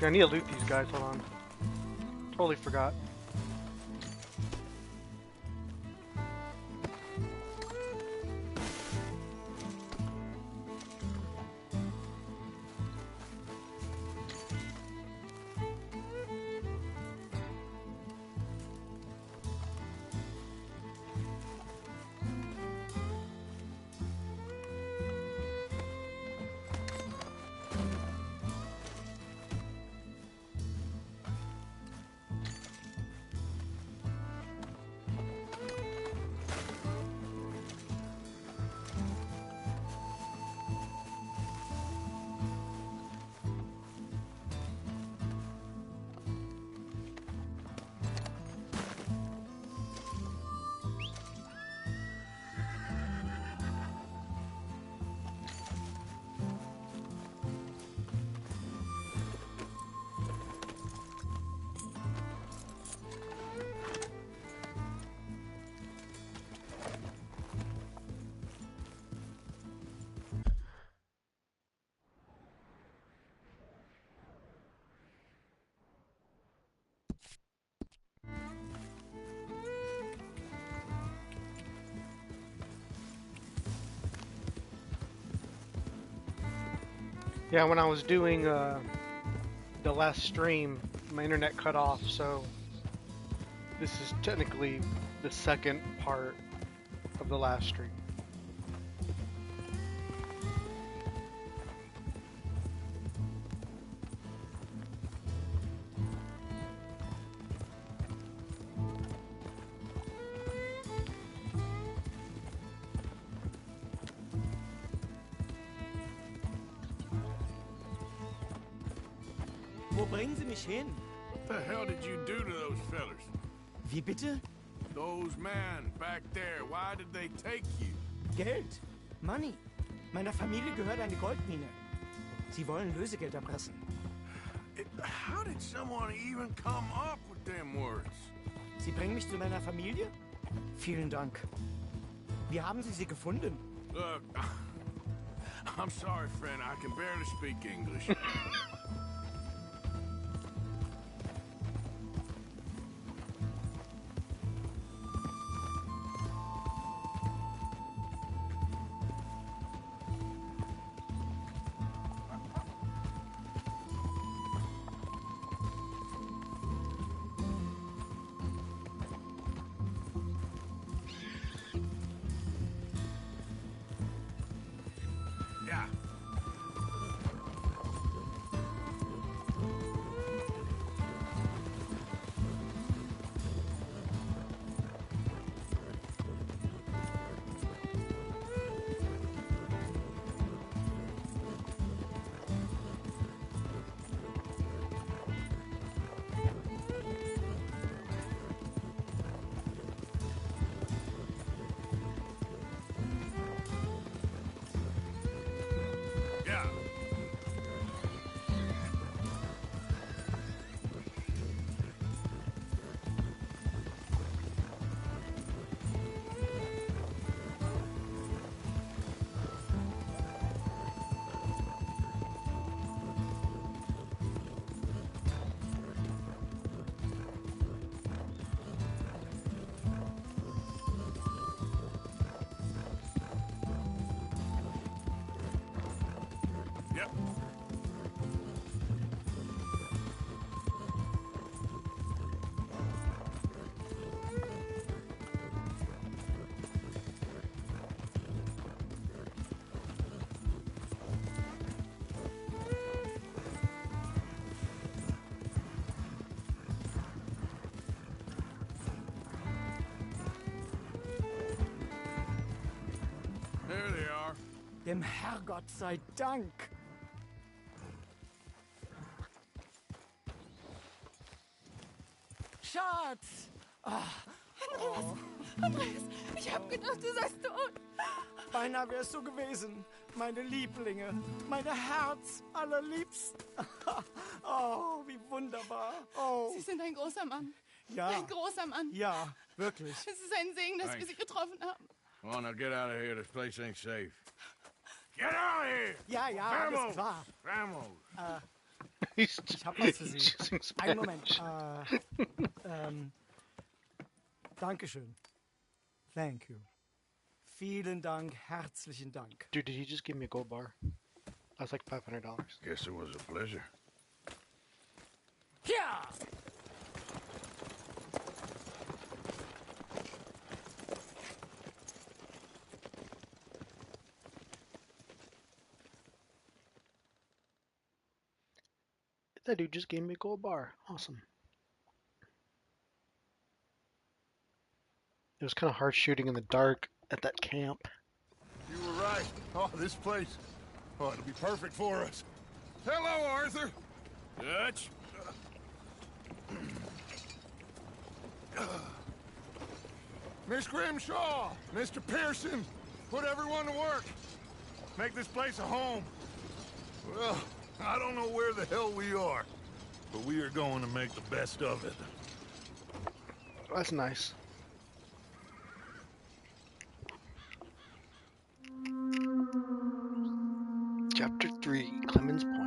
I need to loot these guys. Hold on. Totally forgot. Yeah, when I was doing the last stream, my internet cut off, so this is technically the second part of the last stream. Wo bringen Sie mich hin? What the hell did you do to those fellers? Wie bitte? Those men back there, why did they take you? Geld. Money. Meiner Familie gehört eine Goldmine. Sie wollen Lösegeld erpressen. How did someone even come up with them words? Sie bringen mich zu meiner Familie? Vielen Dank. Wie haben Sie sie gefunden? Look, I'm sorry, friend. I can barely speak English. Yeah. Yeah. Yep. There they are. Dem Herrgott sei Dank. Schatz! Andreas, ich hab gedacht, du seist tot. Beinahe wär's so gewesen. Meine Lieblinge, meine Herz allerliebsten. Oh, wie wunderbar. Oh, Sie sind ein großer Mann. ja. Ein großer Mann. Ja, wirklich. Es ist ein Segen, dass wir Sie getroffen haben. Come on, now get out of here. This place ain't safe. Get out of here! Ja, ja, alles Vamos! klar. Vamos! He's Ich hab was für Sie. he's using Einen Moment. Spanish. Dankeschön. Thank you. Vielen Dank, herzlichen Dank. Dude, did he just give me a gold bar? That's like $500. Guess it was a pleasure. Ja! That dude just gave me a gold bar. Awesome. It was kind of hard shooting in the dark at that camp. You were right. Oh, this place. Oh, it'll be perfect for us. Hello, Arthur. Dutch. Miss Grimshaw, Mr. Pearson, put everyone to work. Make this place a home. Well, I don't know where the hell we are, but we are going to make the best of it. That's nice. Chapter 3, Clemens Point.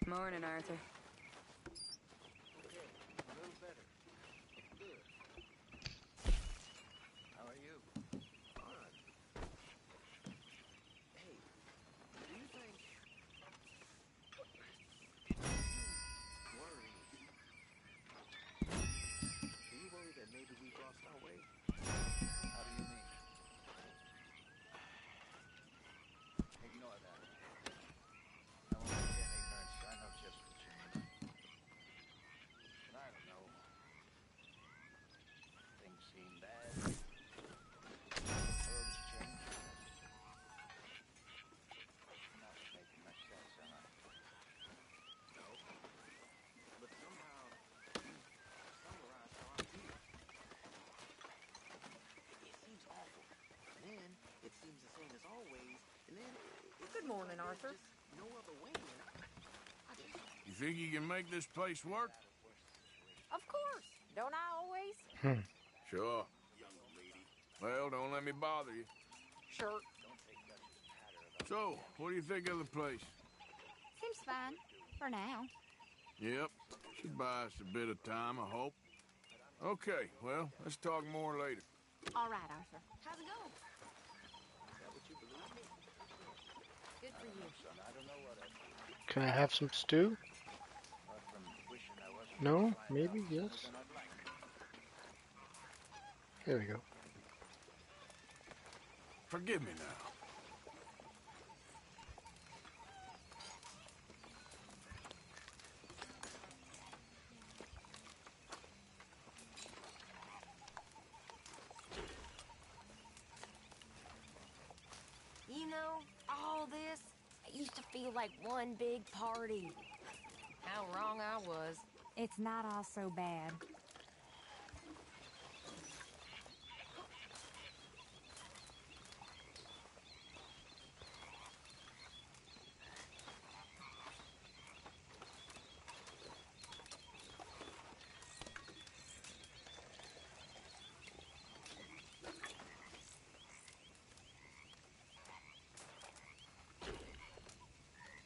Morning, Arthur. How are you? Fine. Hey, do you think... worry? Do you worry that maybe we've lost our way? How do you mean? Ignore that. I won't pretend ignorance. I know just what you mean. But I don't know. Things seem bad. World's changed. Not making much sense, am I? No. But somehow, somewhere I feel. It seems awful. And then it seems the same as always. And then it's Good morning, Arthur. just no other way. And I just You think you can make this place work? Of course. Don't I always? Sure. Well, don't let me bother you. Sure. So, what do you think of the place? Seems fine. For now. Yep. Should buy us a bit of time, I hope. Okay, well, let's talk more later. All right, Arthur. How's it going? Good for you. Can I have some stew? No? Maybe? Yes? There we go. Forgive me now. You know, all this, it used to feel like one big party. How wrong I was. It's not all so bad.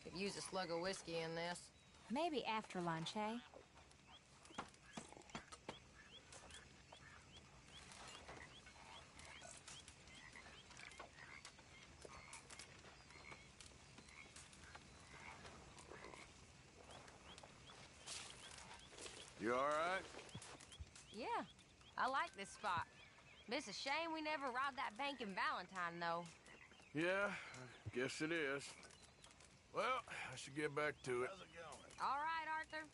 Could use a slug of whiskey in this. Maybe after lunch, eh? You all right? Yeah, I like this spot. It's a shame we never robbed that bank in Valentine, though. Yeah, I guess it is. Well, I should get back to it. How's it going? All right, Arthur.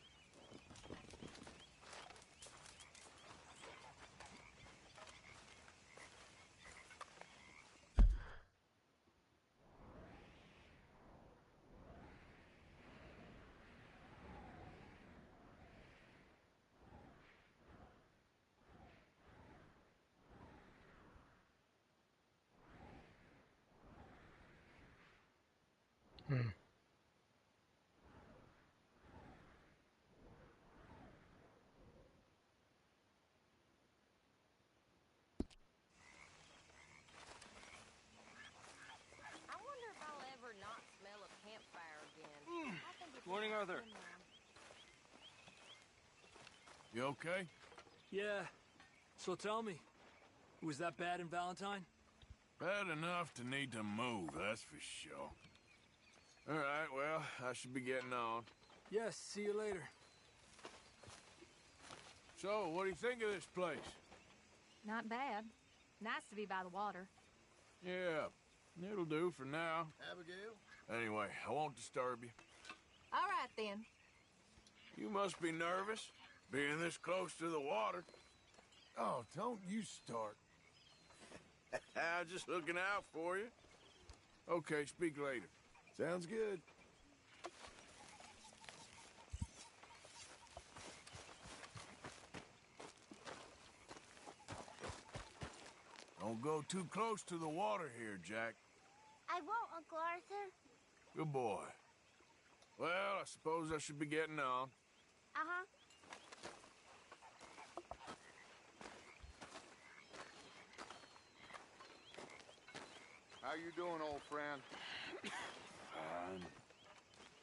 Hmm. I wonder if I'll ever not smell a campfire again. I think it's Morning, a Arthur. good one. You okay? Yeah. So tell me, was that bad in Valentine? Bad enough to need to move, that's for sure. All right, well, I should be getting on. Yes, see you later. So, what do you think of this place? Not bad. Nice to be by the water. Yeah, it'll do for now. Abigail? Anyway, I won't disturb you. All right, then. You must be nervous, being this close to the water. Oh, don't you start. I'm just looking out for you. Okay, speak later. Sounds good. Don't go too close to the water here, Jack. I won't, Uncle Arthur. Good boy. Well, I suppose I should be getting on. Uh-huh. How you doing, old friend? Fine.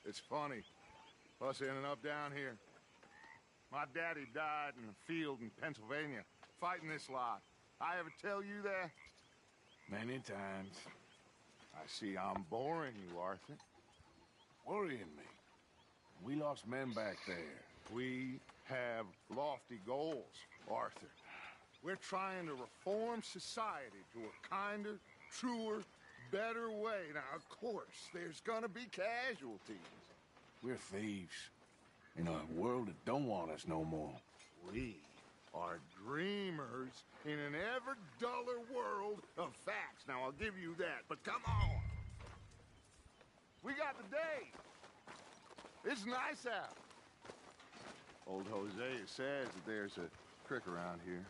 It's funny, us ending up down here. My daddy died in a field in Pennsylvania, fighting this lot. I ever tell you that? Many times. I see I'm boring you, Arthur. Worrying me. We lost men back there. We have lofty goals, Arthur. We're trying to reform society to a kinder, truer, better way. Now, of course, there's gonna be casualties. We're thieves. In a world that don't want us no more. We are dreamers in an ever duller world of facts. Now, I'll give you that, but come on. We got the day. It's nice out. Old Hosea says that there's a creek around here.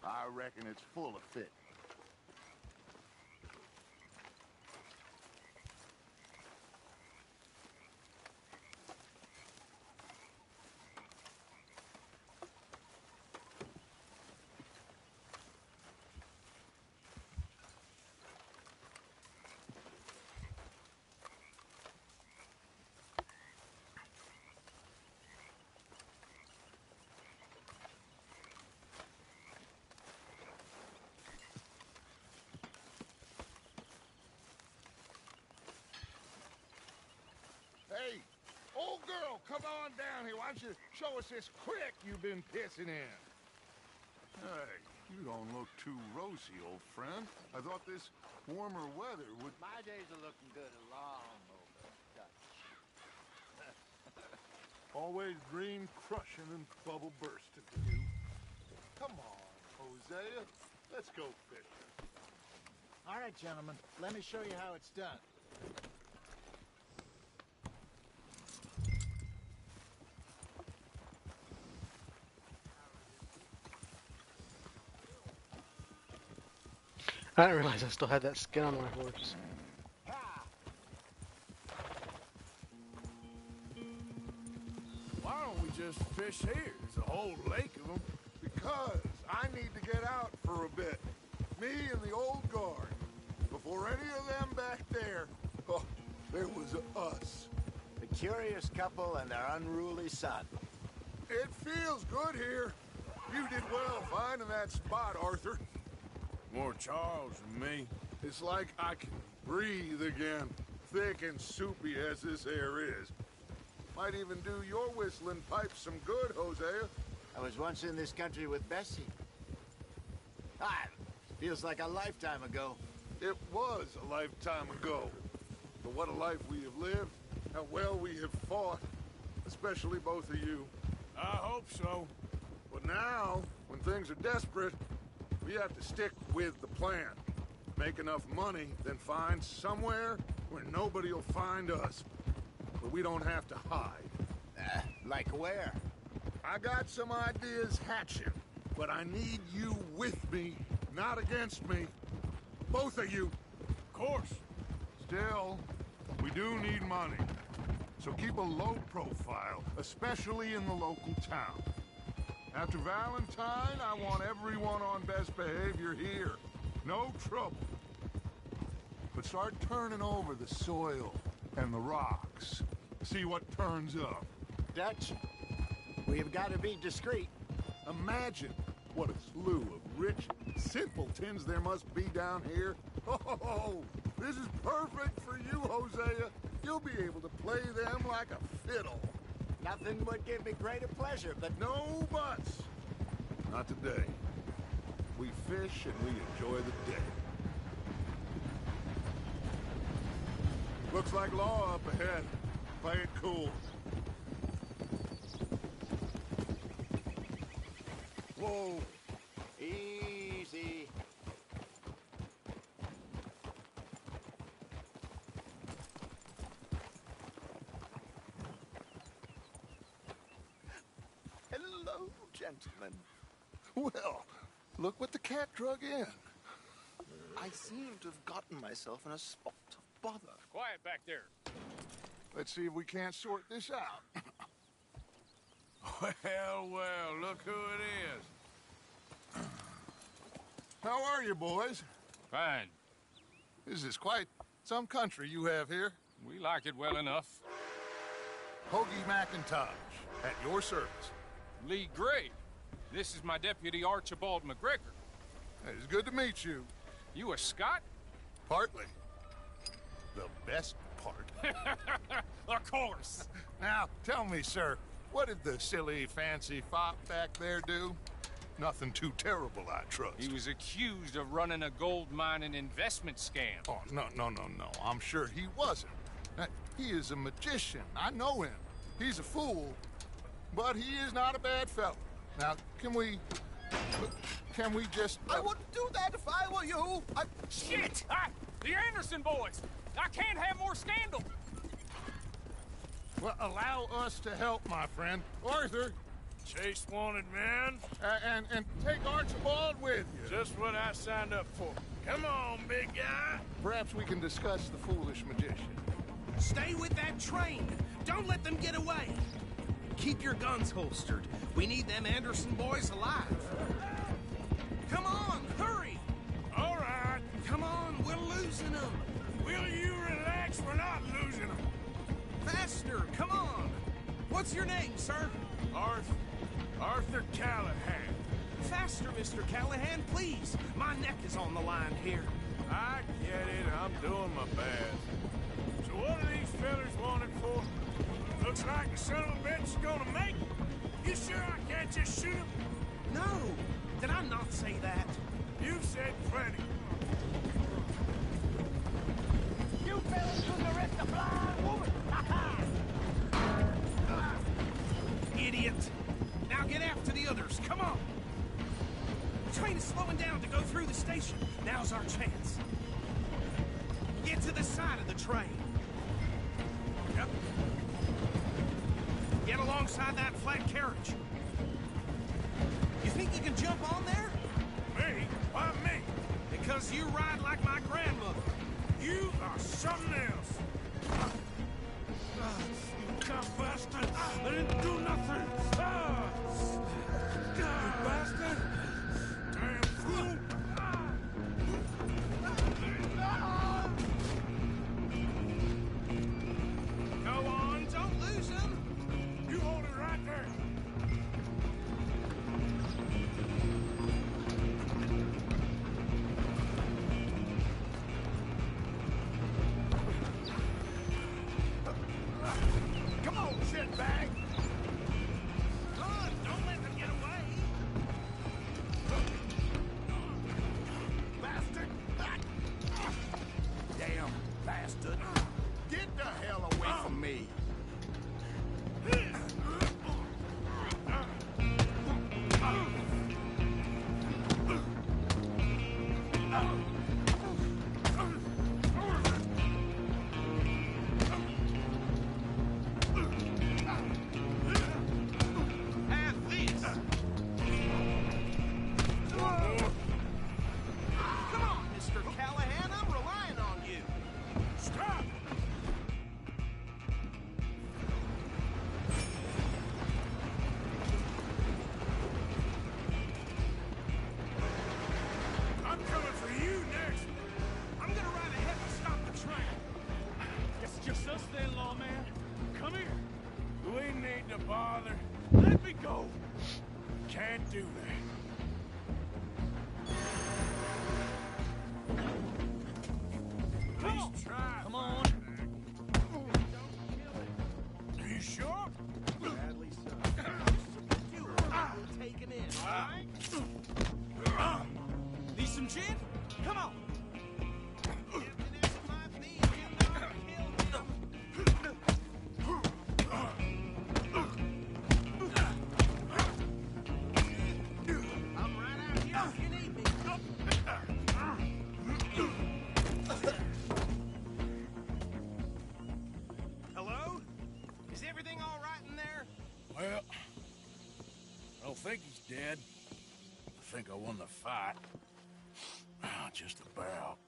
I reckon it's full of fish. Hey, old girl, come on down here. Why don't you show us this creek you've been pissing in? Hey, you don't look too rosy, old friend. I thought this warmer weather would... My days are looking good along over Dutch. Always dream crushing and bubble bursting to you. Come on, Hosea. Let's go fishing. All right, gentlemen, let me show you how it's done. I didn't realize I still had that skin on my horse. Why don't we just fish here? There's a whole lake of them. Because I need to get out for a bit. Me and the old guard. Before any of them back there, oh, there was us. The curious couple and their unruly son. It feels good here. You did well finding that spot, Arthur. More Charles than me. It's like I can breathe again. Thick and soupy as this air is. Might even do your whistling pipes some good, Hosea. I was once in this country with Bessie. Ah, feels like a lifetime ago. It was a lifetime ago. But what a life we have lived. How well we have fought. Especially both of you. I hope so. But now, when things are desperate, we have to stick with the plan. Make enough money, then find somewhere where nobody will find us. Where we don't have to hide. Like where? I got some ideas hatching, but I need you with me, not against me. Both of you. Of course. Still, we do need money. So keep a low profile, especially in the local town. After Valentine, I want everyone on best behavior here. No trouble. But start turning over the soil and the rocks. See what turns up. Dutch, we've got to be discreet. Imagine what a slew of rich simpletons there must be down here. Oh, this is perfect for you, Hosea. You'll be able to play them like a fiddle. Nothing would give me greater pleasure, but No buts. Not today. We fish and we enjoy the day. Looks like law up ahead. Play it cool. Whoa. easy. Hello, gentlemen. Well, look what the cat drug in. I seem to have gotten myself in a spot of bother. Quiet back there. Let's see if we can't sort this out. Well, look who it is. How are you, boys? Fine. This is quite some country you have here. We like it well enough. Hoagie McIntosh, at your service. Lee Gray. This is my deputy, Archibald McGregor. It's good to meet you. You a Scot? Partly. The best part. Of course. Now, tell me, sir, what did the silly, fancy fop back there do? Nothing too terrible, I trust. He was accused of running a gold mining investment scam. Oh, no. I'm sure he wasn't. He is a magician. I know him. He's a fool, but he is not a bad fellow. Now, can we just... I wouldn't do that if I were you. Shit! The Anderson boys! I can't have more scandal! Well, allow us to help, my friend. Arthur, Chase wanted man. and take Archibald with you. Just what I signed up for. Come on, big guy. Perhaps we can discuss the foolish magician. Stay with that train. Don't let them get away. Keep your guns holstered. We need them Anderson boys alive. Come on, hurry. All right. Come on, we're losing them. Will you relax? We're not losing them. Faster, come on. What's your name, sir? Arthur Callahan. Faster, Mr. Callahan, please. My neck is on the line here. I get it. I'm doing my best. So what are these fellas wanted for? Looks like the son of a bitch is gonna make it. You sure I can't just shoot him? No, did I not say that? You said plenty. You fellas couldn't arrest a blind woman. Idiot. Now get after the others. Come on. The train is slowing down to go through the station. Now's our chance. Get to the side of the train. Yep. Get alongside that flat carriage. You think you can jump on there? Me? Why me? Because you ride like my grandmother. You are something else. You dumb bastard! I didn't do nothing! You bastard! Damn fool! Go on, don't lose him. You hold it right there! Come on, shitbag! Run, don't let them get away. Have this. Come on, Mr. Callahan, I'm relying on you. Stop! I'm coming for you next. I'm gonna ride ahead and stop the train. Guess it's just us then, lawman. Come here. We need to bother. Let me go. Can't do that. Please try. Come on. Are you sure? Sadly so. We'll take him in, all right? Need some gin? Come on. I'm right out here if you need me. Hello? Is everything all right in there? Well, I don't think he's dead. I think I won the fight. Just about.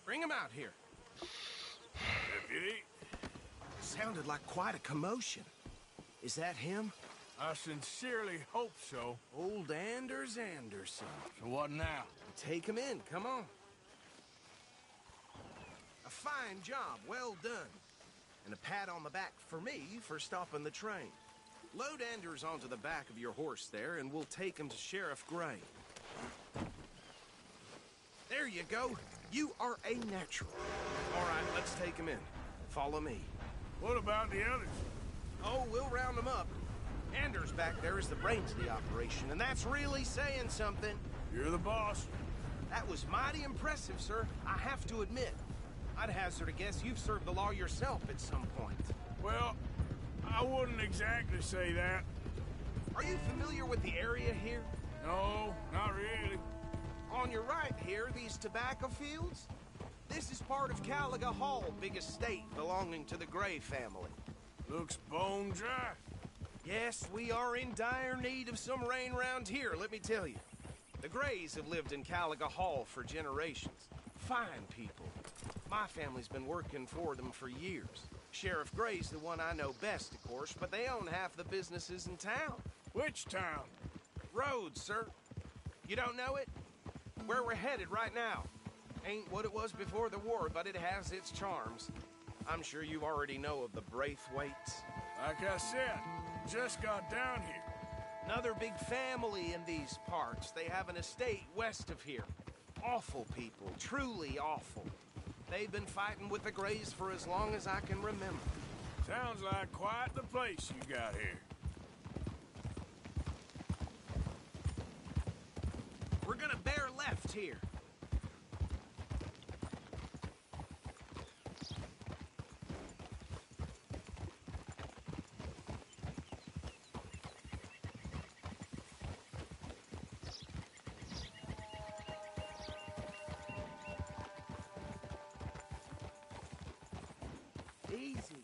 Bring him out here. Deputy, Sounded like quite a commotion. Is that him? I sincerely hope so. Old Anders Anderson. So what now? Take him in, come on. A fine job, well done. And a pat on the back for me for stopping the train. Load Anders onto the back of your horse there, and we'll take him to Sheriff Gray. There you go. You are a natural. All right, let's take him in. Follow me. What about the others? Oh, we'll round them up. Anders back there is the brains of the operation, and that's really saying something. You're the boss. That was mighty impressive, sir. I have to admit. I'd hazard a guess you've served the law yourself at some point. Well, I wouldn't exactly say that. Are you familiar with the area here? No, not really. On your right here, these tobacco fields? This is part of Caliga Hall, big estate belonging to the Gray family. Looks bone dry. Yes, we are in dire need of some rain round here, let me tell you. The Grays have lived in Caliga Hall for generations. Fine people. My family's been working for them for years. Sheriff Gray's the one I know best, of course, but they own half the businesses in town. Which town? Rhodes, sir. You don't know it? Where we're headed right now. Ain't what it was before the war, but it has its charms. I'm sure you already know of the Braithwaites. Like I said, just got down here. Another big family in these parts. They have an estate west of here. Awful people, truly awful. They've been fighting with the Grays for as long as I can remember. Sounds like quite the place you got here. We're gonna bear left here. Easy.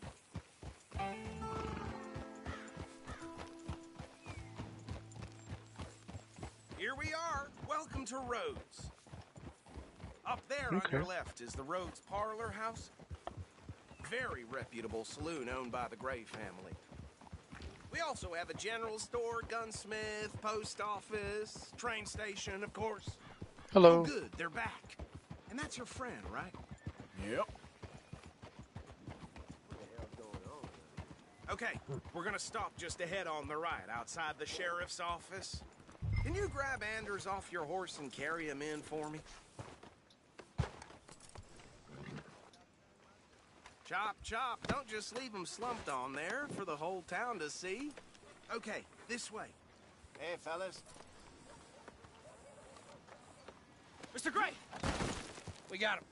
Here we are. Welcome to Rhodes. Up there on your left is the Rhodes Parlor House. Very reputable saloon owned by the Gray family. We also have a general store, gunsmith, post office, train station, of course. Hello. Oh, good. They're back. And that's your friend, right? Yep. Okay, we're gonna stop just ahead on the right, outside the sheriff's office. Can you grab Anders off your horse and carry him in for me? Chop, chop. Don't just leave him slumped on there for the whole town to see. Okay, this way. Hey, fellas. Mr. Gray! We got him.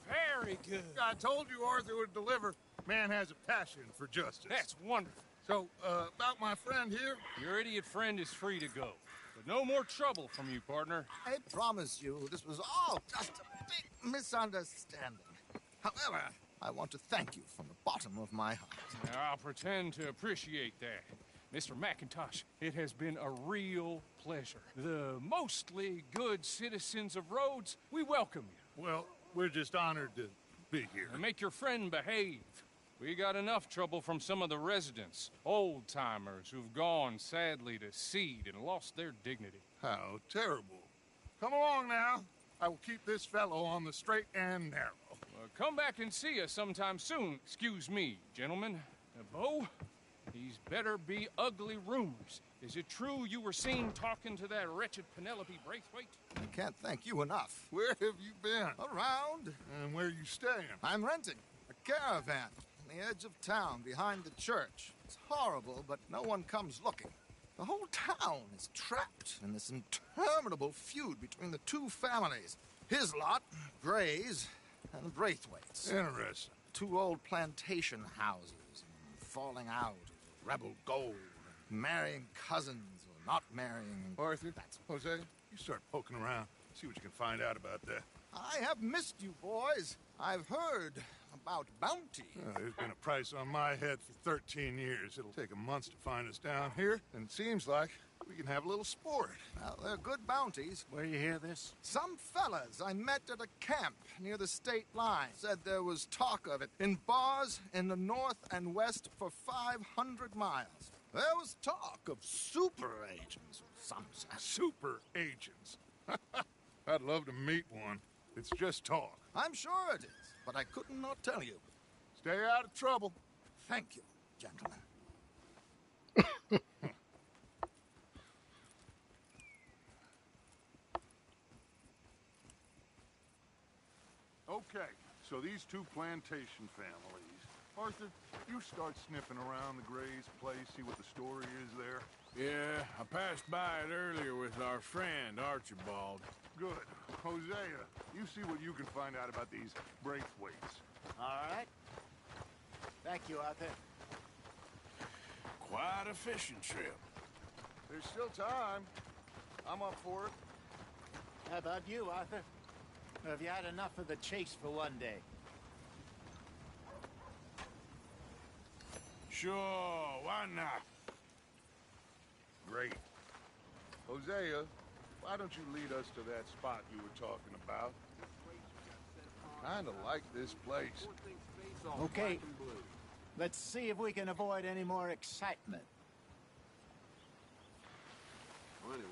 Very good. I told you Arthur would deliver. Man has a passion for justice. That's wonderful. So, about my friend here? Your idiot friend is free to go. But no more trouble from you, partner. I promise you, this was all just a big misunderstanding. However, I want to thank you from the bottom of my heart. I'll pretend to appreciate that. Mr. McIntosh, it has been a real pleasure. The mostly good citizens of Rhodes, we welcome you. Well, we're just honored to be here. And make your friend behave. We got enough trouble from some of the residents, old-timers who've gone, sadly, to seed and lost their dignity. How terrible. Come along now. I will keep this fellow on the straight and narrow. Come back and see us sometime soon. Excuse me, gentlemen. Bo, these better be ugly rumors. Is it true you were seen talking to that wretched Penelope Braithwaite? I can't thank you enough. Where have you been? Around. And where are you staying? I'm renting a caravan on the edge of town behind the church. It's horrible, but no one comes looking. The whole town is trapped in this interminable feud between the two families. His lot, Gray's, and Braithwaite's. Interesting. Two old plantation houses, falling out, rebel gold, marrying cousins or not marrying. Arthur, Jose, you start poking around. See what you can find out about that. I have missed you, boys. I've heard about bounty. There's been a price on my head for 13 years. It'll take a month to find us down here, and it seems like we can have a little sport. Well, they're good bounties. Where you hear this? Some fellas I met at a camp near the state line said there was talk of it in bars in the north and west for 500 miles. There was talk of super agents of some sort. Super agents. I'd love to meet one. It's just talk. I'm sure it is, but I could not tell you. Stay out of trouble. Thank you, gentlemen. Okay, so these two plantation families. Arthur, you start sniffing around the Gray's place, see what the story is there. Yeah, I passed by it earlier with our friend, Archibald. Good. Hosea, you see what you can find out about these Braithwaites. All right. Thank you, Arthur. Quite a fishing trip. There's still time. I'm up for it. How about you, Arthur? Have you had enough of the chase for one day? Sure, why not? Great. Hosea, why don't you lead us to that spot you were talking about? Kinda like this place. Okay. Let's see if we can avoid any more excitement. Anyway.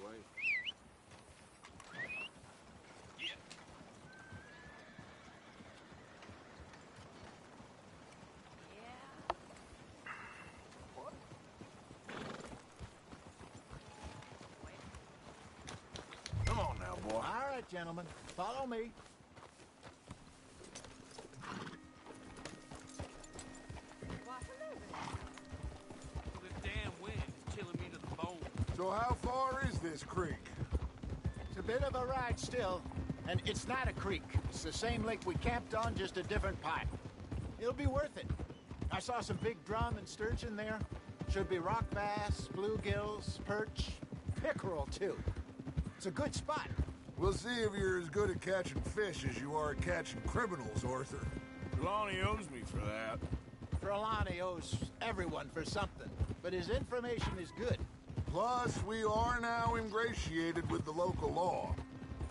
Come on now, boy. All right, gentlemen. Follow me. The damn wind is chilling me to the bone. So how far is this creek? It's a bit of a ride still, and it's not a creek. It's the same lake we camped on, just a different pipe. It'll be worth it. I saw some big drum and sturgeon there. Should be rock bass, bluegills, perch, pickerel too. It's a good spot. We'll see if you're as good at catching fish as you are at catching criminals, Arthur. Trelawney owes me for that. Trelawney owes everyone for something, but his information is good. Plus, we are now ingratiated with the local law.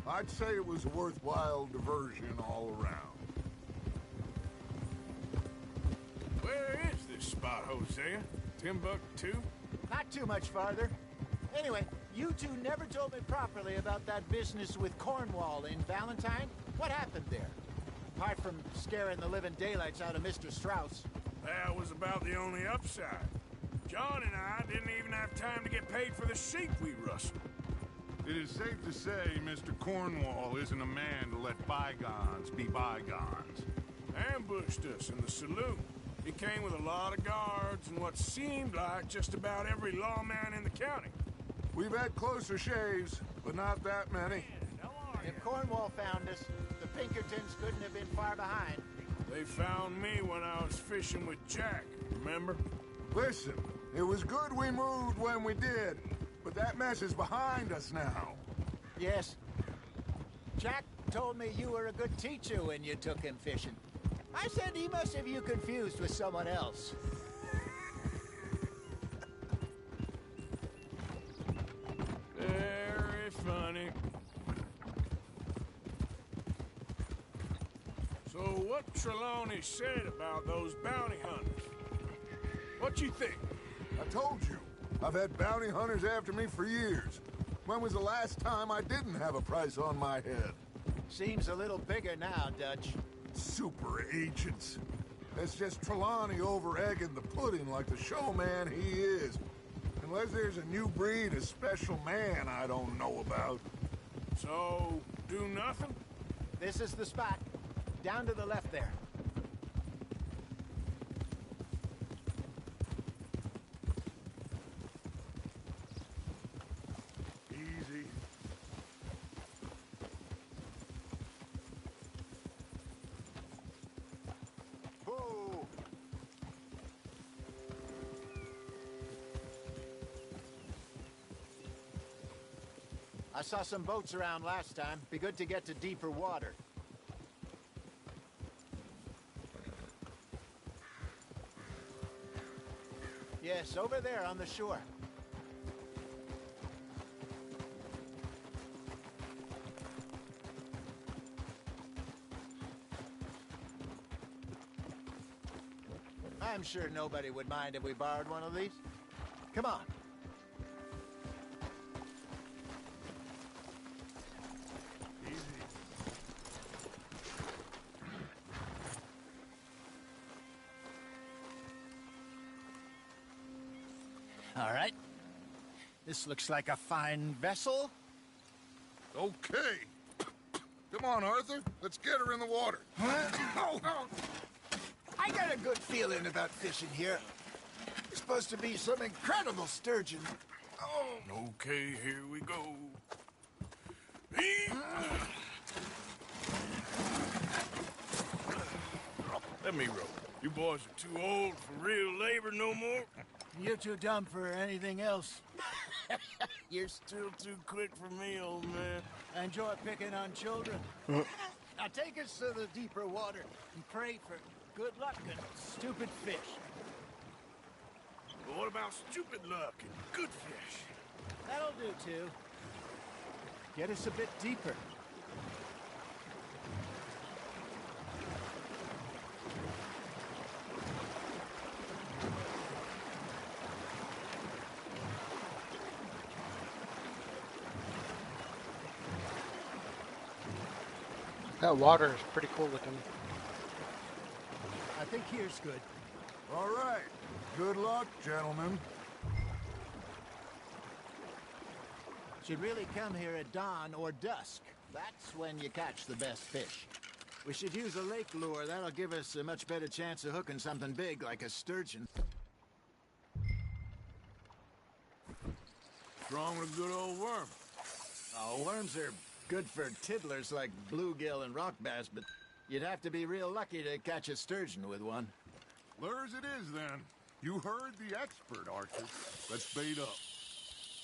I'd say it was a worthwhile diversion all around. Where is this spot, Hosea? Timbuktu? Not too much farther. Anyway, you two never told me properly about that business with Cornwall in Valentine. What happened there? Apart from scaring the living daylights out of Mr. Strauss. That was about the only upside. John and I didn't even have time to get paid for the sheep we rustled. It is safe to say Mr. Cornwall isn't a man to let bygones be bygones. Ambushed us in the saloon. He came with a lot of guards and what seemed like just about every lawman in the county. We've had closer shaves, but not that many. If Cornwall found us, the Pinkertons couldn't have been far behind. They found me when I was fishing with Jack, remember? Listen, it was good we moved when we did, but that mess is behind us now. Yes. Jack told me you were a good teacher when you took him fishing. I said he must have you confused with someone else. Very funny. So what Trelawney said about those bounty hunters? What you think? I told you, I've had bounty hunters after me for years. When was the last time I didn't have a price on my head? Seems a little bigger now, Dutch. Super agents. It's just Trelawney over-egging the pudding like the showman he is. Unless there's a new breed of special man I don't know about. So, do nothing? This is the spot. Down to the left there. Easy. Whoa! I saw some boats around last time. Be good to get to deeper water. Yes, over there on the shore. I'm sure nobody would mind if we borrowed one of these. Come on. All right. This looks like a fine vessel. Okay. Come on, Arthur. Let's get her in the water. Oh. I got a good feeling about fishing here. It's supposed to be some incredible sturgeon. Oh. Okay, here we go. Let me row. You boys are too old for real labor no more. You're too dumb for anything else. You're still too quick for me, old man. I enjoy picking on children. Now take us to the deeper water and pray for good luck and stupid fish. But what about stupid luck and good fish? That'll do, too. Get us a bit deeper. That water is pretty cool looking. I think here's good. All right. Good luck, gentlemen. Should really come here at dawn or dusk. That's when you catch the best fish. We should use a lake lure. That'll give us a much better chance of hooking something big like a sturgeon. Strong with a good old worm. Oh, worms are good for tiddlers like bluegill and rock bass, but you'd have to be real lucky to catch a sturgeon with one. Lures it is, then. You heard the expert, Arthur. Let's bait up.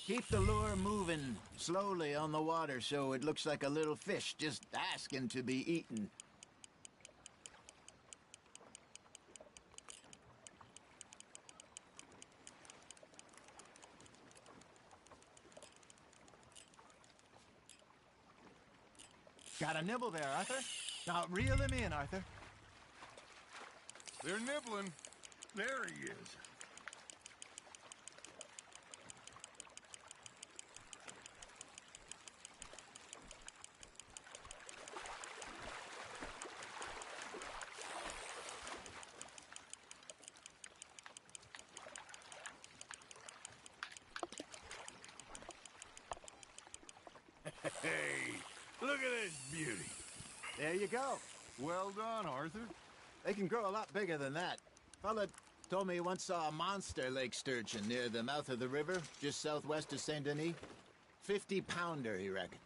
Keep the lure moving slowly on the water so it looks like a little fish just asking to be eaten. Got a nibble there, Arthur. Now reel him in, Arthur. They're nibbling. There he is. Hey, look at this beauty. There you go. Well done, Arthur. They can grow a lot bigger than that. Fella told me he once saw a monster lake sturgeon near the mouth of the river, just southwest of Saint Denis. 50-pounder, he reckoned.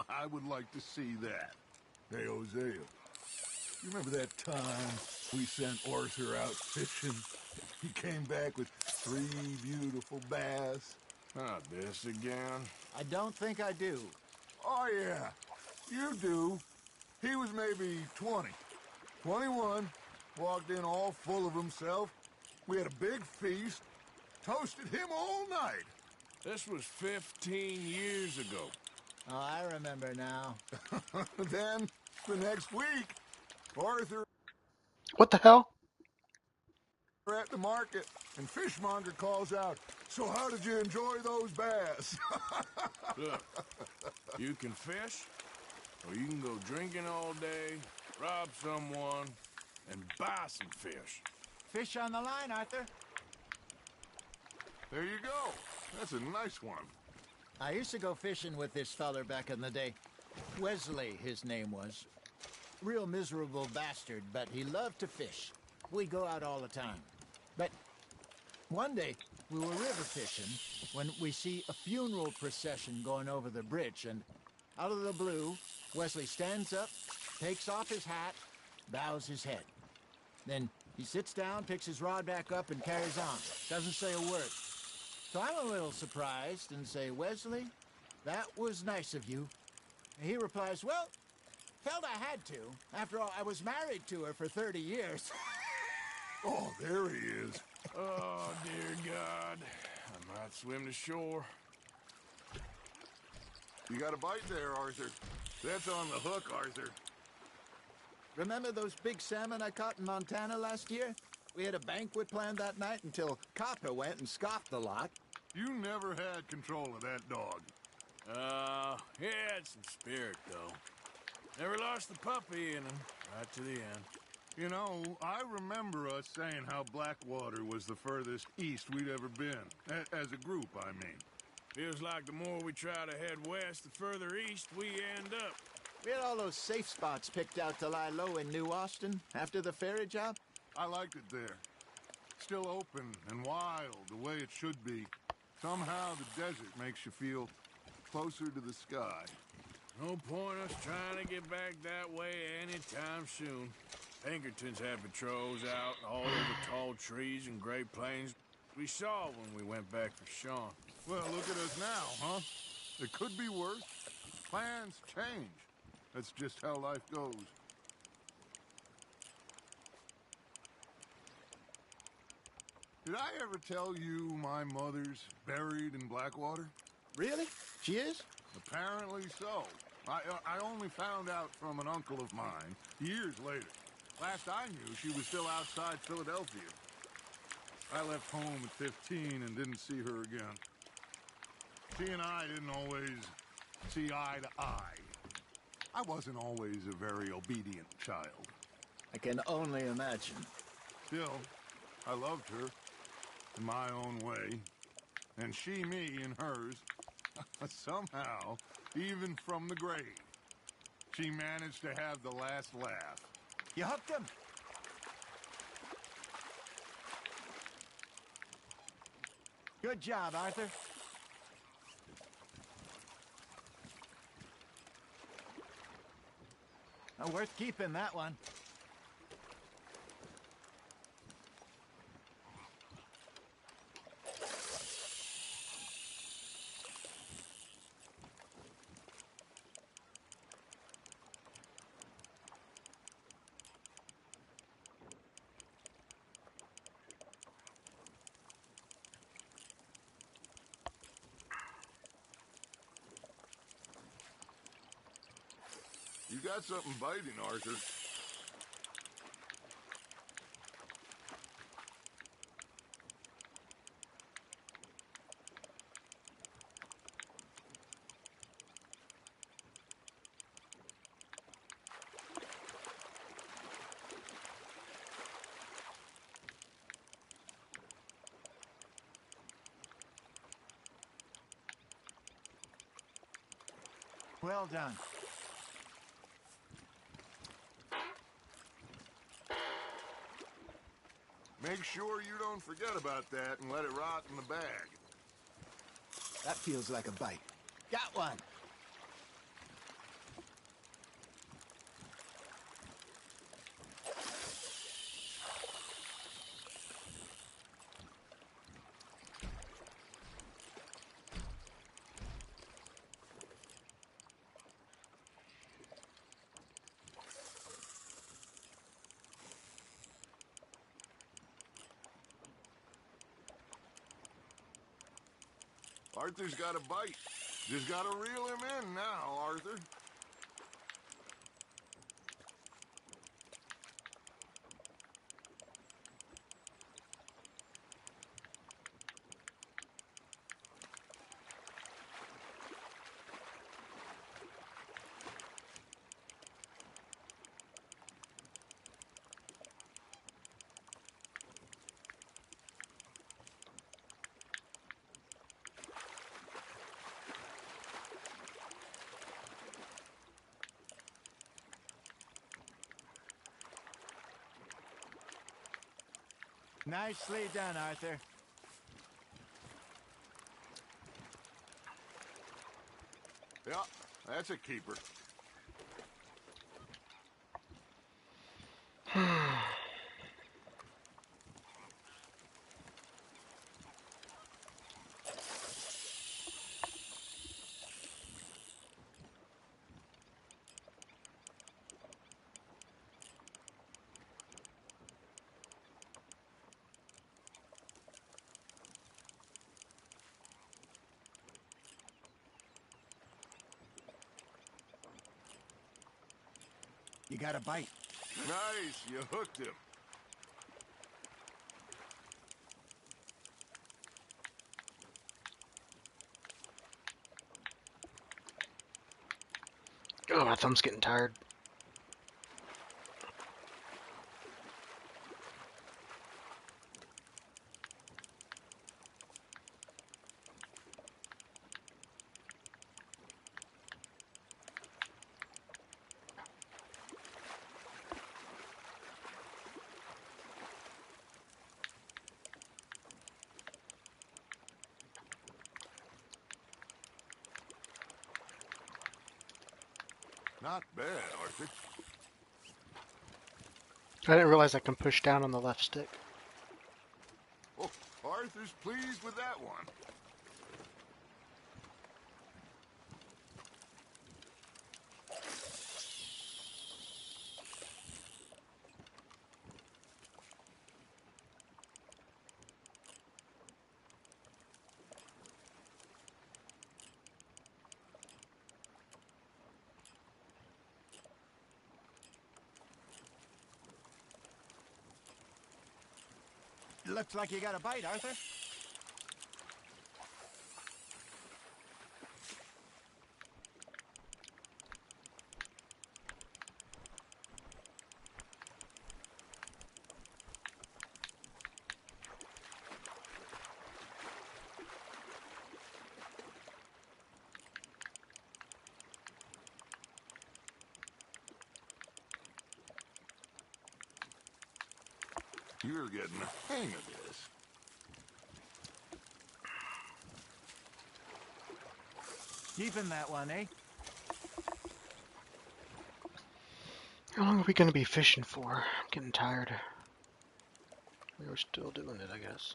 I would like to see that. Hey, Hosea. You remember that time we sent Arthur out fishing? He came back with 3 beautiful bass. Not this again. I don't think I do. Oh, yeah. You do. He was maybe 20. 21. Walked in all full of himself. We had a big feast. Toasted him all night. This was 15 years ago. Oh, I remember now. Then, the next week, Arthur What the hell? at the market, and Fishmonger calls out, "So how did you enjoy those bass?" Look, you can fish, or you can go drinking all day, rob someone, and buy some fish. Fish on the line, Arthur. There you go. That's a nice one. I used to go fishing with this feller back in the day. Wesley, his name was. Real miserable bastard, but he loved to fish. We go out all the time. But one day, we were river fishing when we see a funeral procession going over the bridge, and out of the blue, Wesley stands up, takes off his hat, bows his head. Then he sits down, picks his rod back up, and carries on. Doesn't say a word. So I'm a little surprised and say, "Wesley, that was nice of you." And he replies, "Well, felt I had to. After all, I was married to her for 30 years. Oh, there he is. Oh, dear God. I might swim to shore. You got a bite there, Arthur. That's on the hook, Arthur. Remember those big salmon I caught in Montana last year? We had a banquet planned that night until Copper went and scoffed the lot. You never had control of that dog. He had some spirit, though. Never lost the puppy in him, right to the end. You know, I remember us saying how Blackwater was the furthest east we'd ever been. As a group, I mean. Feels like the more we try to head west, the further east we end up. We had all those safe spots picked out to lie low in New Austin after the ferry job. I liked it there. Still open and wild, the way it should be. Somehow the desert makes you feel closer to the sky. No point us trying to get back that way anytime soon. Pinkertons had patrols out all over tall trees and Great Plains. We saw when we went back for Sean. Well, look at us now, huh? It could be worse. Plans change. That's just how life goes. Did I ever tell you my mother's buried in Blackwater? Really? She is? Apparently so. I only found out from an uncle of mine years later. Last I knew, she was still outside Philadelphia. I left home at 15 and didn't see her again. She and I didn't always see eye to eye. I wasn't always a very obedient child. I can only imagine. Still, I loved her in my own way, and she me in hers. Somehow, even from the grave, she managed to have the last laugh. You hooked him. Good job, Arthur. Worth keeping, that one. You got something biting, Arthur. Well done. Make sure you don't forget about that and let it rot in the bag. That feels like a bite. Got one. Arthur's got a bite. Just gotta reel him in now, Arthur. Nicely done, Arthur. Yeah, that's a keeper. You got a bite. Nice, you hooked him. Oh, my thumb's getting tired. Not bad, Arthur. I didn't realize I can push down on the left stick. Oh, Arthur's pleased with that one. Looks like you got a bite, Arthur. You're getting the hang of this. Keeping that one, eh? How long are we going to be fishing for? I'm getting tired. We were still doing it, I guess.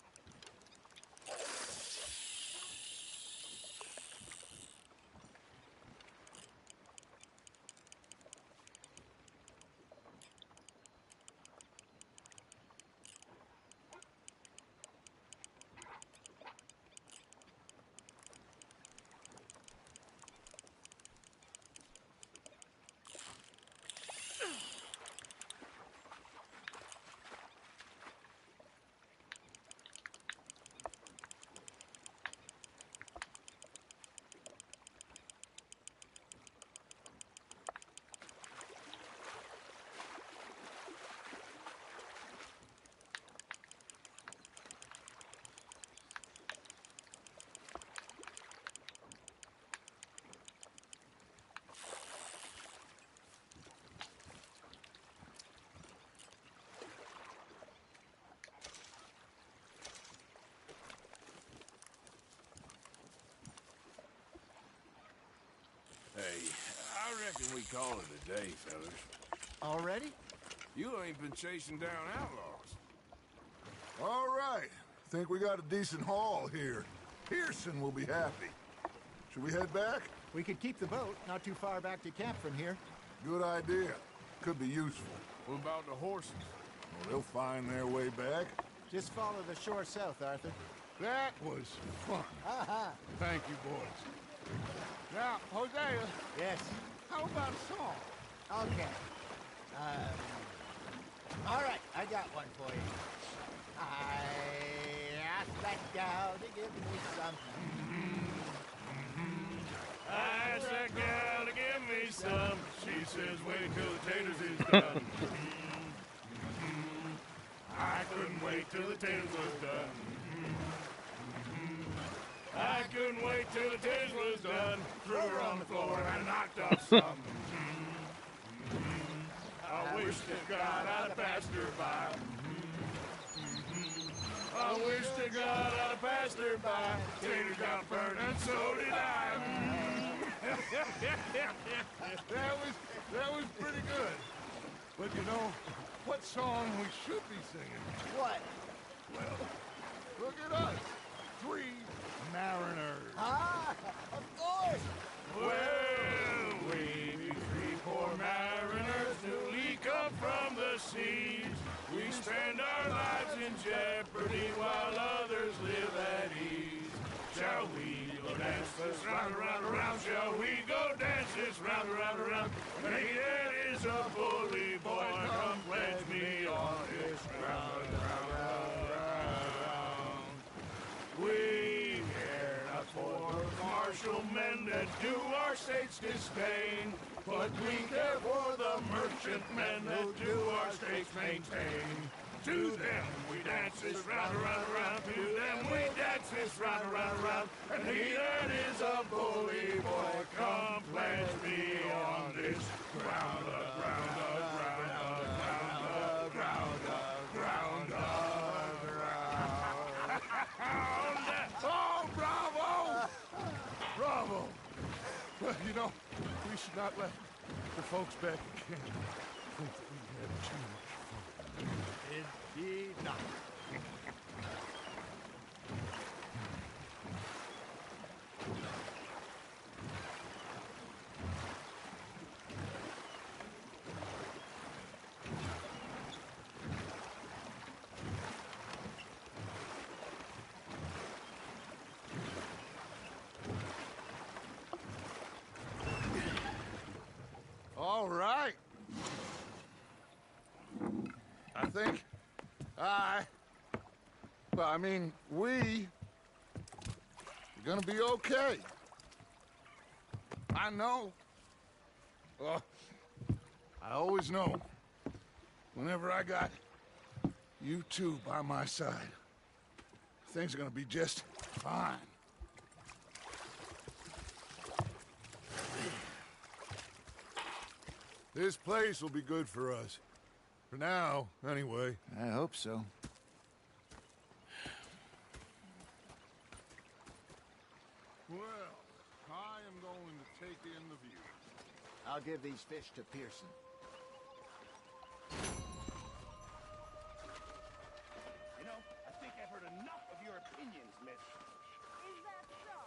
Hey, I reckon we call it a day, fellas. Already? You ain't been chasing down outlaws. All right. Think we got a decent haul here. Pearson will be happy. Should we head back? We could keep the boat not too far back to camp from here. Good idea. Could be useful. What about the horses? Well, they'll find their way back. Just follow the shore south, Arthur. That was fun. Thank you, boys. Now, Hosea. Yes. How about a song? Okay. All right, I got one for you. I asked that gal to give me some. I asked that gal to give me some. She says, wait till the taters is done. I couldn't wait till the taters was done. I couldn't wait till the taters was done. Threw her on the floor and I knocked off some. I wish to God I'd have passed her by. I wish to God I'd have passed her by. Taters got burned and so did I. That was pretty good. But you know, what song we should be singing? What? Well, look at us. 3 mariners. Ah, of course. Well, we be 3 poor mariners newly come from the seas. We spend our lives in jeopardy while others live at ease. Shall we go dance this round, around, around? Shall we go dance this round, around, around? Hey, that is a bully boy. Come pledge me on this round, round, round. We care not for martial men that do our state's disdain, but we care for the merchantmen that do our states maintain. To them we dance this round, around, around. To them we dance this round, around, around. And he that is a bully boy, come pledge me on this ground, ground, ground, ground, ground, ground, ground. Oh, bravo! Bravo! Well, you know, we should not let the folks back at camp think that we had too much fun. Indeed not. All right. I think we're gonna be okay. I know. I always know. Whenever I got you two by my side, things are gonna be just fine. This place will be good for us. For now, anyway. I hope so. Well, I am going to take in the view. I'll give these fish to Pearson. You know, I think I've heard enough of your opinions, miss. Is that so?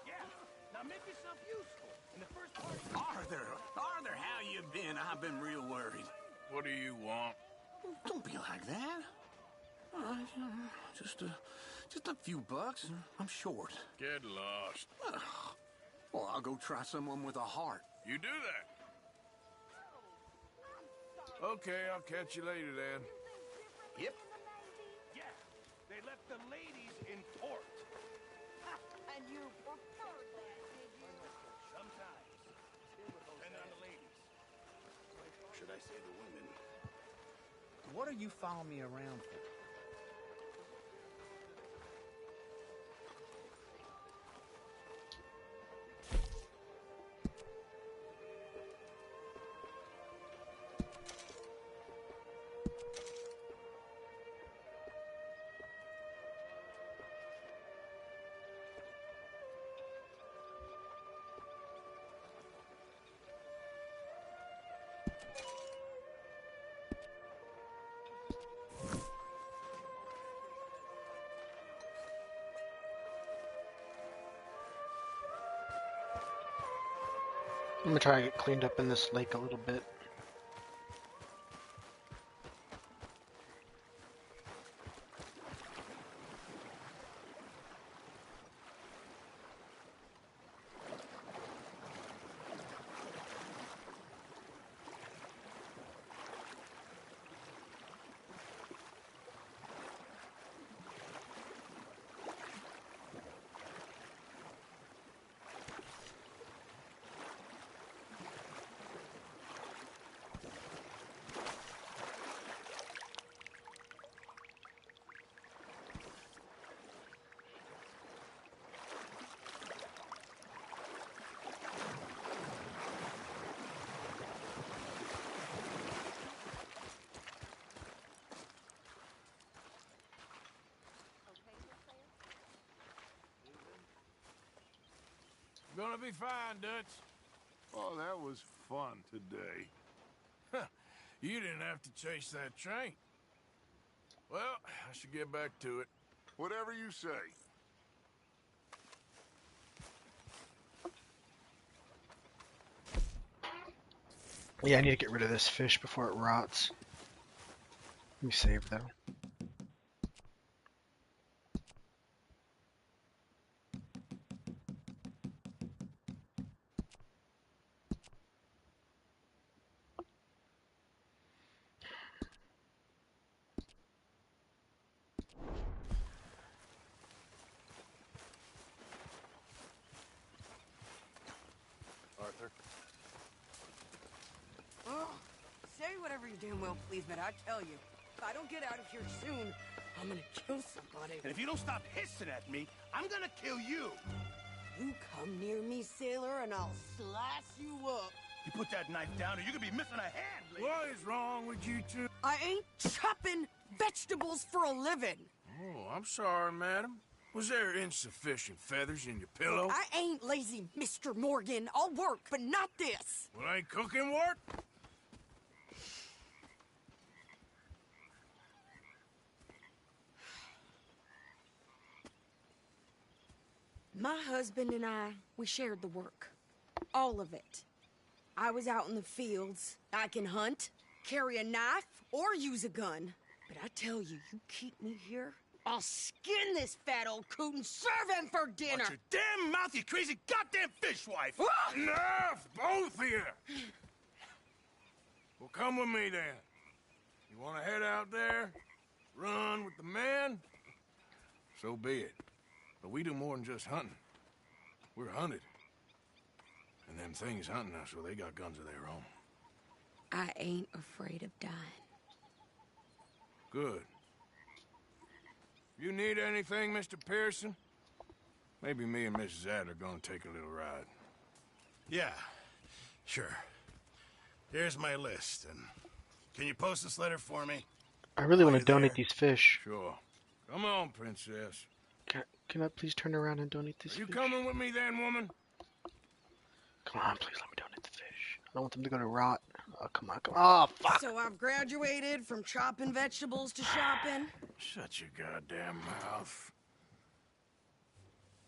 Yeah. Now make yourself useful. In the first part... Arthur, how you been? I've been real worried. What do you want? Don't be like that. Just a few bucks. I'm short. Get lost. Well, I'll go try someone with a heart. You do that. Okay, I'll catch you later then. Yep. Yes, they left the ladies in port. And you preferred that, did you? Sometimes. Depending on the ladies. Should I say the women? What are you following me around for? I'm gonna try to get cleaned up in this lake a little bit. be fine, Dutch. Oh, that was fun today. You didn't have to chase that train. Well, I should get back to it. Whatever you say. Yeah, I need to get rid of this fish before it rots. Let me save though. Arthur. Oh, say whatever you damn well please, but I tell you, if I don't get out of here soon, I'm gonna kill somebody. And if you don't stop hissing at me, I'm gonna kill you. You come near me, sailor, and I'll slice you up. You put that knife down or you're gonna be missing a hand, lady. What is wrong with you two? I ain't chopping vegetables for a living. Oh, I'm sorry, madam. Was there insufficient feathers in your pillow? I ain't lazy, Mr. Morgan. I'll work, but not this. Well, ain't cooking work? My husband and I, we shared the work. All of it. I was out in the fields. I can hunt, carry a knife, or use a gun. But I tell you, you keep me here, I'll skin this fat old coot and serve him for dinner. Watch your damn mouth, you crazy goddamn fishwife! Enough, both of you! Well, come with me then. You want to head out there, run with the men? So be it. But we do more than just hunting. We're hunted. And them things hunting us, well, they got guns of their own. I ain't afraid of dying. Good. You need anything, Mr. Pearson? Maybe me and Mrs. Adler gonna take a little ride. Yeah, sure. Here's my list, and can you post this letter for me? I really want to donate these fish. Sure. Come on, princess. Can I please turn around and donate these You fish? coming with me then, woman? Come on, please let me donate the fish. I don't want them to go to rot. Oh, come on, come on. Oh, fuck! So I've graduated from chopping vegetables to shopping. Shut your goddamn mouth.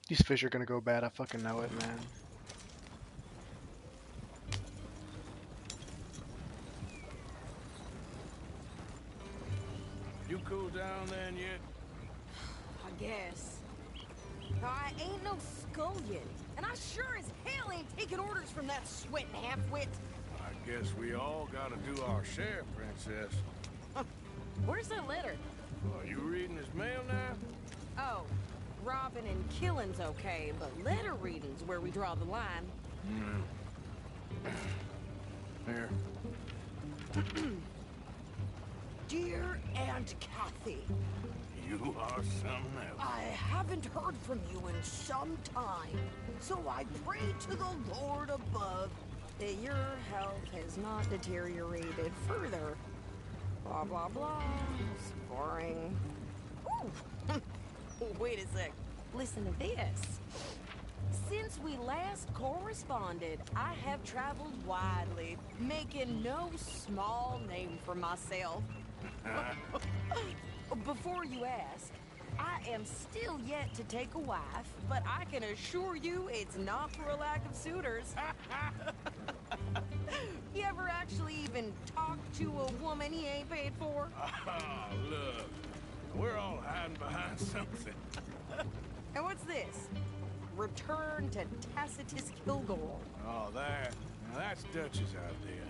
These fish are gonna go bad, I fucking know it, man. You cool down then yet? I guess. I ain't no scullion, and I sure as hell ain't taking orders from that sweating half-wit. I guess we all gotta do our share, princess. Where's that letter? Are you reading his mail now? Oh, robbing and killing's okay, but letter reading's where we draw the line. Here. Dear Aunt Kathy, You are something else. I haven't heard from you in some time, so I pray to the Lord above that your health has not deteriorated further. Blah, blah, blah. It's boring. Ooh. Wait a sec. Listen to this. Since we last corresponded, I have traveled widely, making no small name for myself. Before you ask, I am still yet to take a wife, but I can assure you it's not for a lack of suitors. You ever actually even talk to a woman he ain't paid for? Oh, look. We're all hiding behind something. And what's this? Return to Tacitus Kilgore. Oh, that. Now that's Dutch's idea.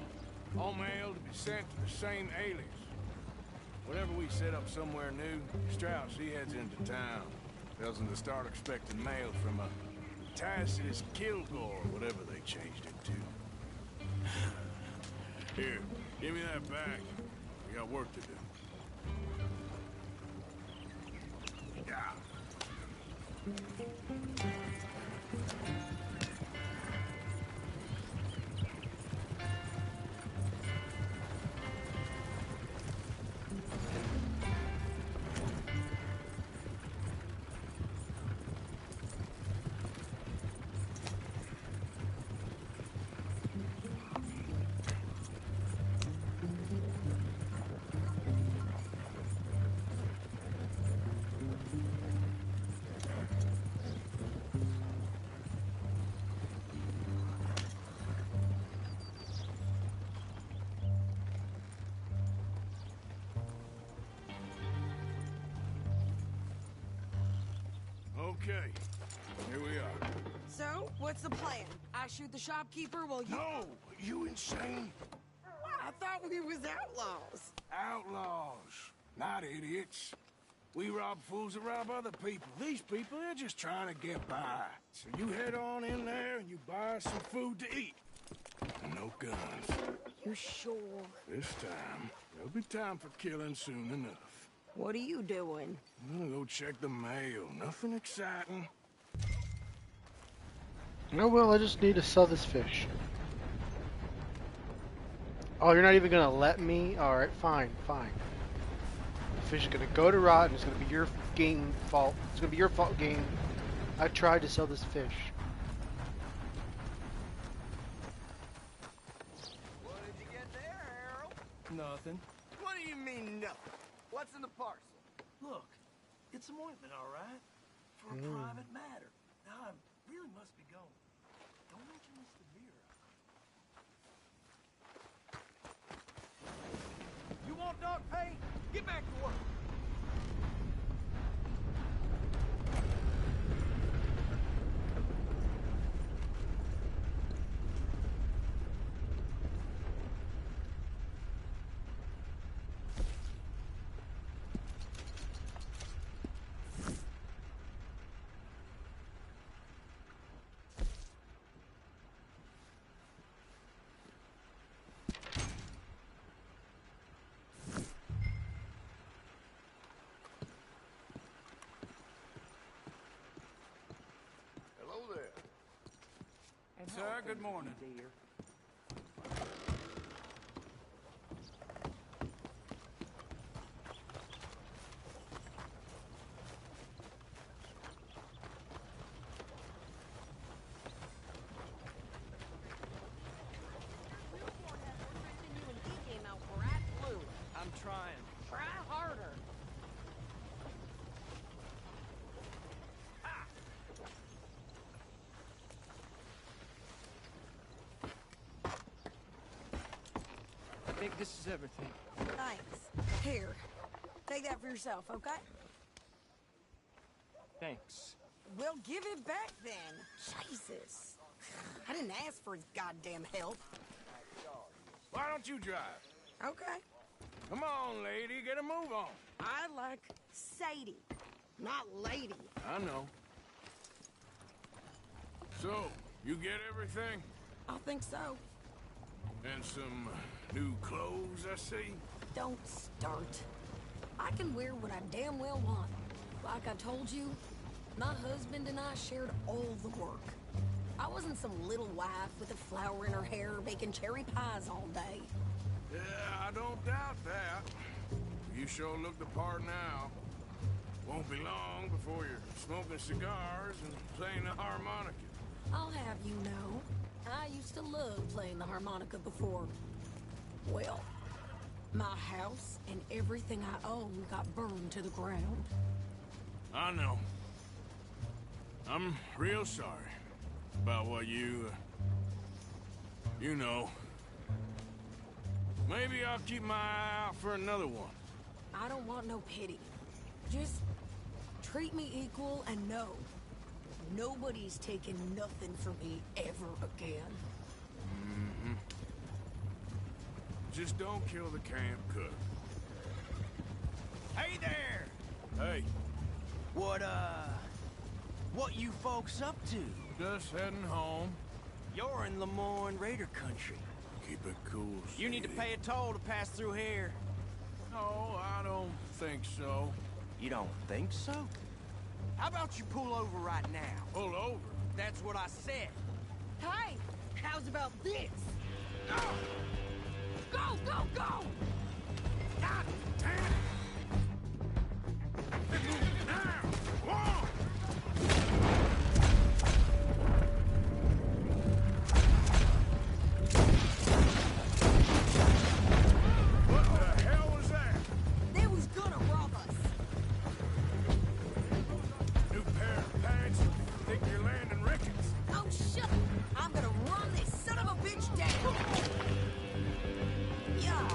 All mail to be sent to the same alias. Whenever we set up somewhere new, Strauss, he heads into town. Tells them to start expecting mail from a Tacitus Kilgore, whatever they changed it to. Here, give me that bag. We got work to do. Yeah. Okay, here we are. So, what's the plan? I shoot the shopkeeper while you... No! You insane? I thought we was outlaws. Outlaws, not idiots. We rob fools that rob other people. These people, they're just trying to get by. So you head on in there and you buy some food to eat. And no guns. You sure? This time, there'll be time for killing soon enough. What are you doing? I'm gonna go check the mail. Nothing exciting. No, well, I just need to sell this fish. Oh, you're not even gonna let me? Alright, fine, fine. The fish is gonna go to rot and it's gonna be your game fault. It's gonna be your fault, game. I tried to sell this fish. What did you get there, Harold? Nothing. What do you mean nothing? What's in the parcel? Look, it's some ointment, all right? For a private matter. Now, I really must be going. Don't mention this to Vera. You want dog pay? Get back to work. Sir, good morning. I'm trying. Try harder. I think this is everything. Thanks. Here. Take that for yourself, okay? Thanks. Well, give it back then. Jesus. I didn't ask for his goddamn help. Why don't you drive? Okay. Come on, lady, get a move on. I like Sadie, not lady. I know. So, you get everything? I think so. And some new clothes, I see? Don't start. I can wear what I damn well want. Like I told you, my husband and I shared all the work. I wasn't some little wife with a flower in her hair baking cherry pies all day. Yeah, I don't doubt that. You sure look the part now. Won't be long before you're smoking cigars and playing the harmonica. I'll have you know, I used to love playing the harmonica before. Well, my house and everything I own got burned to the ground. I know. I'm real sorry about what you know. Maybe I'll keep my eye out for another one. I don't want no pity. Just treat me equal and know nobody's taking nothing from me ever again. Mm-hmm. Just don't kill the camp cook. Hey there! Hey. What you folks up to? Just heading home. You're in Lemoyne Raider country. Keep it cool, You need to pay a toll to pass through here. No, I don't think so. You don't think so? How about you pull over right now? Pull over? That's what I said. Hey, how's about this? Go! Go, go, go! God damn it! Now! Come on! What the hell was that? They was gonna rob us. New pair of pants? Think you're landing Ricketts? Oh, shut up. I'm gonna run this son of a bitch down. Yeah.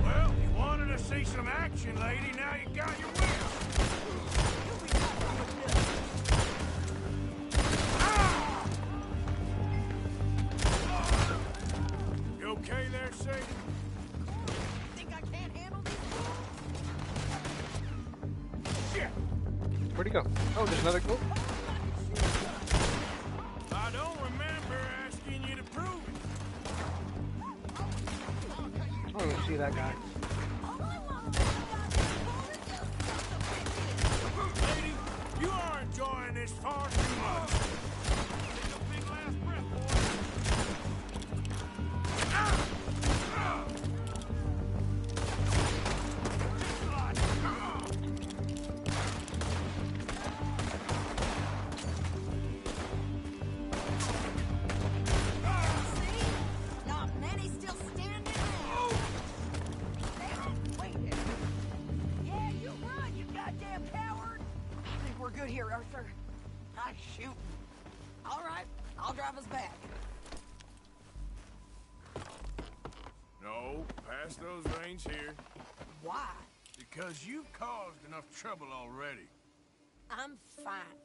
Well, you wanted to see some action, lady. Now you got your will. Where'd he go? Oh, there's another. Oh. I don't remember asking you to prove it. I don't even see that guy. Lady, you are enjoying this far too much. Take a big last breath, boy. Not many still standing. Wait. Yeah, you run, you goddamn coward. I think we're good here, Arthur. I shoot. All right, I'll drive us back. No, pass those reins here. Why? Because you've caused enough trouble already. I'm fine.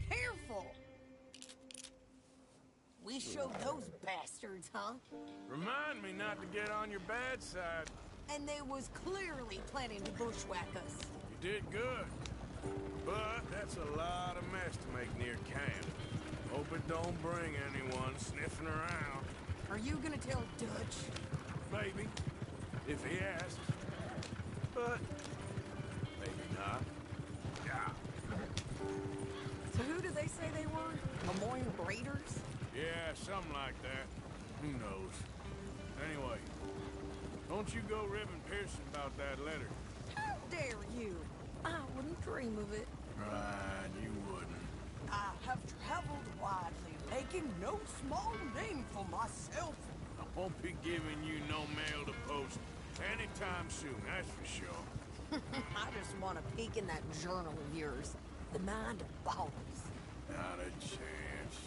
Careful. We showed those bastards, huh? Remind me not to get on your bad side. And they was clearly planning to bushwhack us. You did good. But that's a lot of mess to make near camp. Hope it don't bring anyone sniffing around. Are you gonna tell Dutch? Maybe. If he asks. But maybe not. Yeah. So who do they say they were? Lemoyne Raiders? Yeah, something like that. Who knows? Anyway, don't you go ribbing Pearson about that letter. How dare you? I wouldn't dream of it. Right, you wouldn't. I have traveled widely, making no small name for myself. I won't be giving you no mail to post anytime soon, that's for sure. I just want to peek in that journal of yours. The Mind of Balls. Not a chance.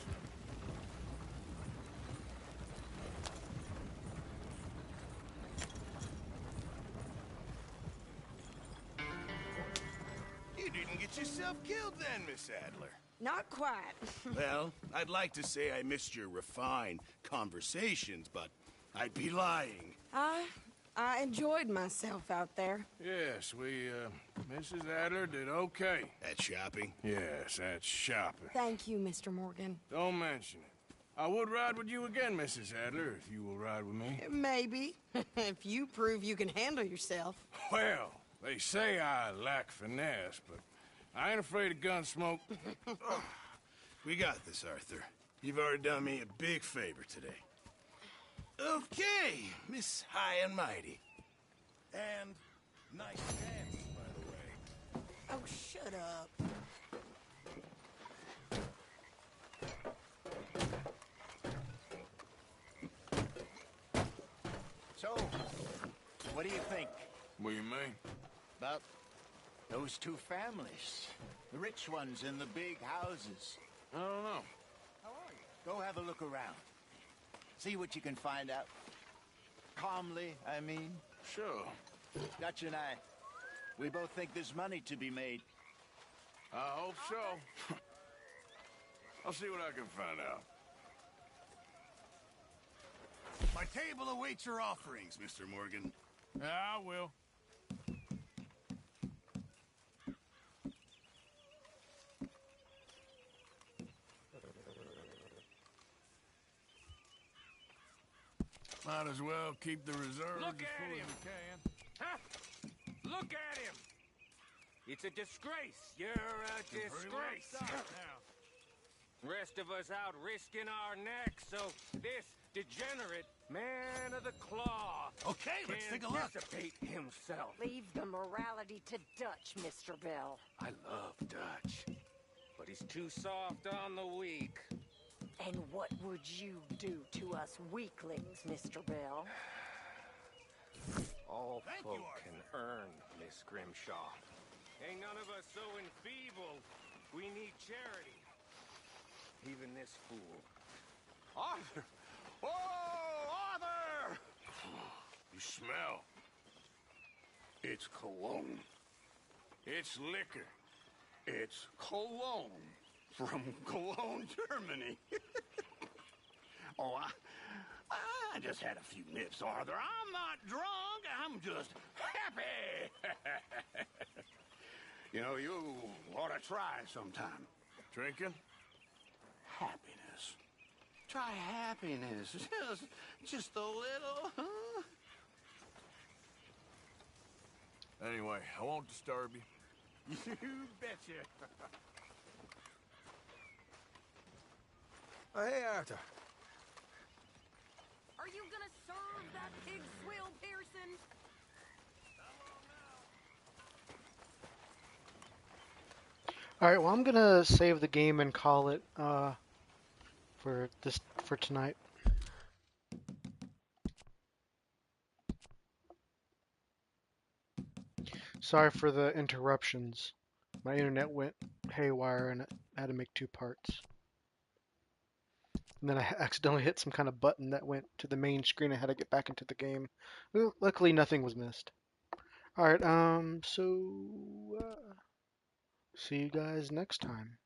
You didn't get yourself killed then, Miss Adler. Not quite. Well, I'd like to say I missed your refined conversations, but I'd be lying. I enjoyed myself out there. Yes, Mrs. Adler did okay. At shopping? Yes, that's shopping. Thank you, Mr. Morgan. Don't mention it. I would ride with you again, Mrs. Adler, if you will ride with me. Maybe. If you prove you can handle yourself. Well, they say I lack finesse, but I ain't afraid of gun smoke. We got this, Arthur. You've already done me a big favor today. Okay, Miss High and Mighty. And nice pants, by the way. Oh, shut up. So, what do you think? What do you mean? About those two families. The rich ones in the big houses. I don't know. How are you? Go have a look around. See what you can find out. Calmly, I mean. Sure. Dutch and I, we both think there's money to be made. I hope so. I'll see what I can find out. My table awaits your offerings, Mr. Morgan. Yeah, I will. Might as well keep the reserves Look as at full him. as we can. Huh? Look at him! It's a disgrace. You're a disgrace. Rest of us out risking our necks so this degenerate man of the claw Okay, let's can take a look. dissipate himself. Leave the morality to Dutch, Mr. Bell. I love Dutch, but he's too soft on the weak. And what would you do to us weaklings, Mr. Bell? All Thank folk you, Arthur. can earn, Miss Grimshaw. Ain't none of us so enfeebled. We need charity. Even this fool. Arthur! Oh, Arthur! You smell. It's cologne. It's liquor. It's cologne from Cologne, Germany. Oh, I just had a few nips, Arthur. I'm not drunk. I'm just happy. You know, you ought to try sometime. Drinking? Happiness. Try happiness. Just a little, huh? Anyway, I won't disturb you. You betcha. Hey, Arthur. Are you gonna serve that pig swill, Pearson? Alright, well I'm gonna save the game and call it for tonight. Sorry for the interruptions. My internet went haywire and I had to make 2 parts. And then I accidentally hit some kind of button that went to the main screen. I had to get back into the game. Well, luckily nothing was missed. Alright, see you guys next time.